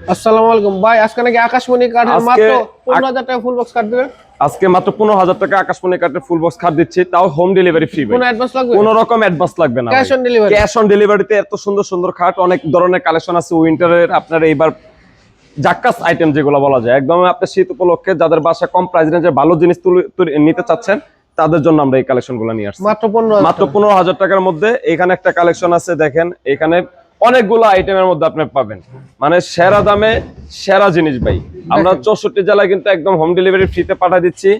আসসালামু আলাইকুম ভাই, আজকে নাকি আকাশমণি কাঠের মাত্র 15000 টাকা ফুল বক্স কাট দিবেন। আজকে মাত্র 15000 টাকা আকাশমণি কাঠের ফুল বক্স কাট দিচ্ছি, তাও হোম ডেলিভারি ফ্রি। কোনো অ্যাডভান্স লাগবে? কোনো রকম অ্যাডভান্স লাগবে না, cash on delivery. Cash on ডেলিভারিতে এত সুন্দর সুন্দর খাট, অনেক ধরনের কালেকশন আছে উইন্টারের। আপনার এইবার জাক্কাস আইটেম যেগুলো বলা যায়, একদম আপনার শীত উপলক্ষে যাদের বাসা কম প্রাইস রেঞ্জে ভালো জিনিস নিতে চাচ্ছেন তাদের জন্য আমরা এই কালেকশনগুলো নিয়ে আসছি মাত্র 15000 টাকার মধ্যে। এখানে একটা কালেকশন আছে, দেখেন এখানে অনেকগুলো আইটেমের মধ্যে আপনি পাবেন, মানে সেরা দামে সেরা জিনিস ভাই। আমরা 64 জেলায় কিন্তু একদম হোম ডেলিভারি ফ্রিতে পাঠিয়ে দিচ্ছি,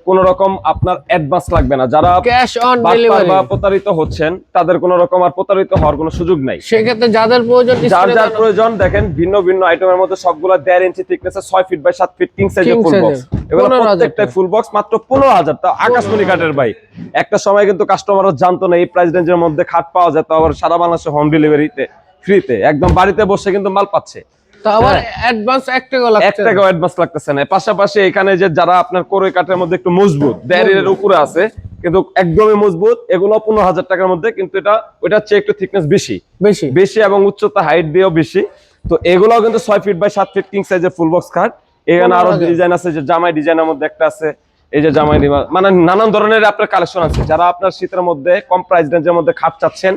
কোন রকম আপনার অ্যাডভান্স লাগবে না। যারা ক্যাশ অন ডেলিভারি বা প্রতারিত হচ্ছেন তাদের কোন রকম আর প্রতারিত হওয়ার কোনো সুযোগ নাই। সেক্ষেত্রে যাদের প্রয়োজন, যার প্রয়োজন, দেখেন ভিন্ন ভিন্ন আইটেমের মধ্যে সবগুলো 1.5 inch thickness, 6 feet by 7 feet king সাইজের ফুল বক্স। এগুলো প্রত্যেকটা ফুল বক্স মাত্র 15000 টাকা আকাশমণি কাঠের ভাই। একটা সময় কিন্তু কাস্টমাররা জানতো না এই প্রাইস রেঞ্জের মধ্যে খাট পাওয়া যায়, তো আবার সারা বাংলাদেশে হোম ডেলিভারিতে ফ্রিতে একদম বাড়িতে বসে কিন্তু মাল পাচ্ছে। আবার অ্যাডভান্স 1 টাকা লাগছে, 1 টাকাও অ্যাডভান্স লাগতেছে না। পাশাপাশি এখানে যে যারা আপনার কোরই কাঠের মধ্যে একটু মজবুত, দেড়ের উপরে আছে কিন্তু একদমই মজবুত, এগুলো 15000 টাকার মধ্যে, কিন্তু এটা ওইটা চেয়ে একটু থিকনেস বেশি বেশি এবং উচ্চতা হাইট দিয়েও বেশি। তো এগুলোও কিন্তু 6 ফিট বাই 7 ফিট কিং সাইজের ফুল বক্স খাট। এখানে আরো ডিজাইন আছে, যে জামাই ডিজাইনের মধ্যে একটা আছে, এই যে জামাই, মানে নানান ধরনের আপনার কালেকশন আছে। যারা আপনার শীতের মধ্যে কম প্রাইস রেঞ্জের মধ্যে খাট চাচ্ছেন,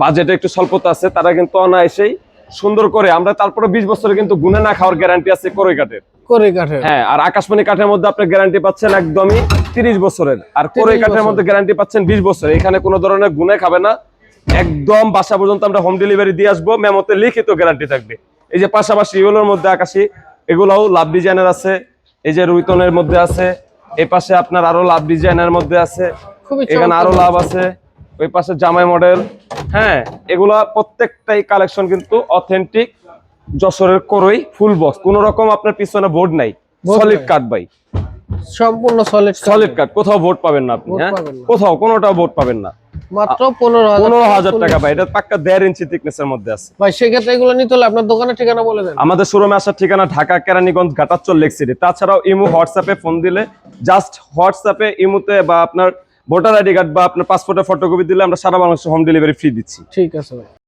বাজেটে একটু স্বল্পতা আছে, তারা কিন্তু অনায়াসেই সুন্দর করে আমরা তারপরে 20 বছরে কিন্তু গুনে না খাওয়ার গ্যারান্টি আছে কোরই কাঠের। হ্যাঁ, আর আকাশমণি কাঠের মধ্যে আপনি গ্যারান্টি পাচ্ছেন একদমই 30 বছরের, আর কোরই কাঠের মধ্যে গ্যারান্টি পাচ্ছেন 20 বছরের। এখানে কোনো ধরনের গুনে খাবে না, একদম বাসা পর্যন্ত আমরা হোম ডেলিভারি দিয়ে আসবো, মেমোতে লিখিত গ্যারান্টি থাকবে। এই যে পাশাপাশি এগুলোর মধ্যে আকাশি, এগুলাও লাভ ডিজাইনের আছে, এই যে রুইতনের মধ্যে আছে, এই পাশে আপনার আরো লাভ ডিজাইনের মধ্যে আছে, এখানে আরো লাভ আছে, ওই পাশে জামাই মডেল। হ্যাঁ, এগুলা প্রত্যেকটাই কালেকশন কিন্তু অথেন্টিক যশোরের কোরই ফুল বক্স। কোন রকম আপনার পিছনে বোর্ড নাই, সলিড কাট ভাই, সম্পূর্ণ সলিড কাট। কোথাও বোর্ড পাবেন না আপনি, হ্যাঁ কোথাও কোনোটাও বোর্ড পাবেন না। মাত্র 15000 টাকা ভাই, এটা পাক্কা 1.5 ইঞ্চি থিকনেসের মধ্যে আছে ভাই। সেক্ষেত্রে এগুলো নিতে হলে আপনার দোকানের ঠিকানা বলে দেন। আমাদের শোরুমে আসার ঠিকানা ঢাকা কেরানীগঞ্জ ঘাটাচর লেক সিটি। তাছাড়াও ইমো হোয়াটসঅ্যাপে ফোন দিলে, জাস্ট হোয়াটসঅ্যাপে ইমোতে বা আপনার ভোটার আইডি কার্ড বা আপনার পাসপোর্টের ফটোকপি দিলে আমরা সারা বাংলাদেশে হোম ডেলিভারি ফ্রি দিচ্ছি। ঠিক আছে ভাই।